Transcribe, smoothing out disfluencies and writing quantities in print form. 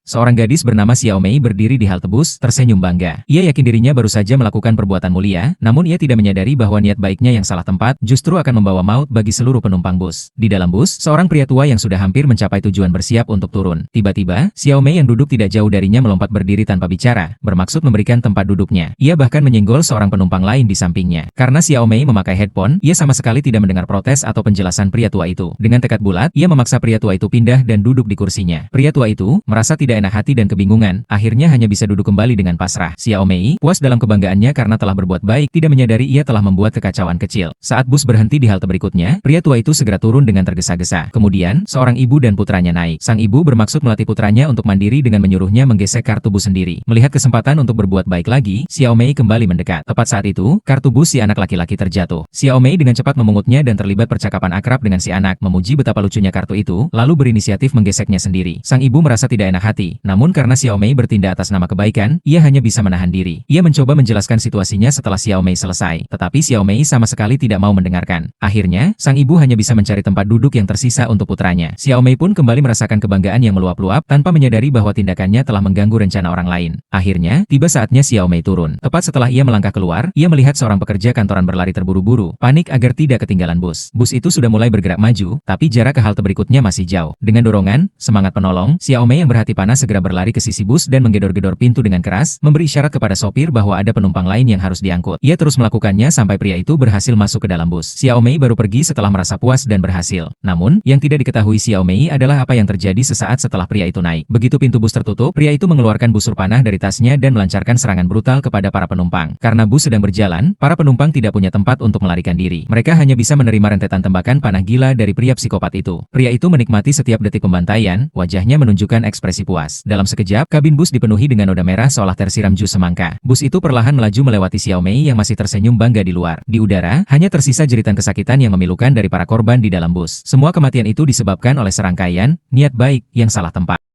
Seorang gadis bernama Xiao Mei berdiri di halte bus, tersenyum bangga. Ia yakin dirinya baru saja melakukan perbuatan mulia, namun ia tidak menyadari bahwa niat baiknya yang salah tempat justru akan membawa maut bagi seluruh penumpang bus. Di dalam bus, seorang pria tua yang sudah hampir mencapai tujuan bersiap untuk turun. Tiba-tiba, Xiao Mei yang duduk tidak jauh darinya melompat berdiri tanpa bicara, bermaksud memberikan tempat duduknya. Ia bahkan menyenggol seorang penumpang lain di sampingnya. Karena Xiao Mei memakai headphone, ia sama sekali tidak mendengar protes atau penjelasan pria tua itu. Dengan tekad bulat, ia memaksa pria tua itu pindah dan duduk di kursinya. Pria tua itu merasa tidak enak hati dan kebingungan, akhirnya hanya bisa duduk kembali dengan pasrah. Xiao Mei puas dalam kebanggaannya karena telah berbuat baik, tidak menyadari ia telah membuat kekacauan kecil. Saat bus berhenti di halte berikutnya, pria tua itu segera turun dengan tergesa-gesa. Kemudian, seorang ibu dan putranya naik. Sang ibu bermaksud melatih putranya untuk mandiri dengan menyuruhnya menggesek kartu bus sendiri. Melihat kesempatan untuk berbuat baik lagi, Xiao Mei kembali mendekat. Tepat saat itu, kartu bus si anak laki-laki terjatuh. Xiao Mei dengan cepat memungutnya dan terlibat percakapan akrab dengan si anak, memuji betapa lucunya kartu itu, lalu berinisiatif menggeseknya sendiri. Sang ibu merasa tidak enak hati, namun karena Xiao Mei bertindak atas nama kebaikan, ia hanya bisa menahan diri. Ia mencoba menjelaskan situasinya setelah Xiao Mei selesai, tetapi Xiao Mei sama sekali tidak mau mendengarkan. Akhirnya, sang ibu hanya bisa mencari tempat duduk yang tersisa untuk putranya. Xiao Mei pun kembali merasakan kebanggaan yang meluap-luap tanpa menyadari bahwa tindakannya telah mengganggu rencana orang lain. Akhirnya, tiba saatnya Xiao Mei turun. Tepat setelah ia melangkah keluar, ia melihat seorang pekerja kantoran berlari terburu-buru, panik agar tidak ketinggalan bus. Bus itu sudah mulai bergerak maju, tapi jarak ke halte berikutnya masih jauh. Dengan dorongan, semangat penolong, Xiao Mei yang berhati panas segera berlari ke sisi bus dan menggedor-gedor pintu dengan keras, memberi isyarat kepada sopir bahwa ada penumpang lain yang harus diangkut. Ia terus melakukannya sampai pria itu berhasil masuk ke dalam bus. Xiao Mei baru pergi setelah merasa puas dan berhasil. Namun, yang tidak diketahui Xiao Mei adalah apa yang terjadi sesaat setelah pria itu naik. Begitu pintu bus tertutup, pria itu mengeluarkan busur panah dari tasnya dan melancarkan serangan brutal kepada para penumpang. Karena bus sedang berjalan, para penumpang tidak punya tempat untuk melarikan diri. Mereka hanya bisa menerima rentetan tembakan panah gila dari pria psikopat itu. Pria itu menikmati setiap detik pembantaian, wajahnya menunjukkan ekspresi puas. Dalam sekejap, kabin bus dipenuhi dengan noda merah seolah tersiram jus semangka. Bus itu perlahan melaju melewati Xiao Mei yang masih tersenyum bangga di luar. Di udara, hanya tersisa jeritan kesakitan yang memilukan dari para korban di dalam bus. Semua kematian itu disebabkan oleh serangkaian niat baik yang salah tempat.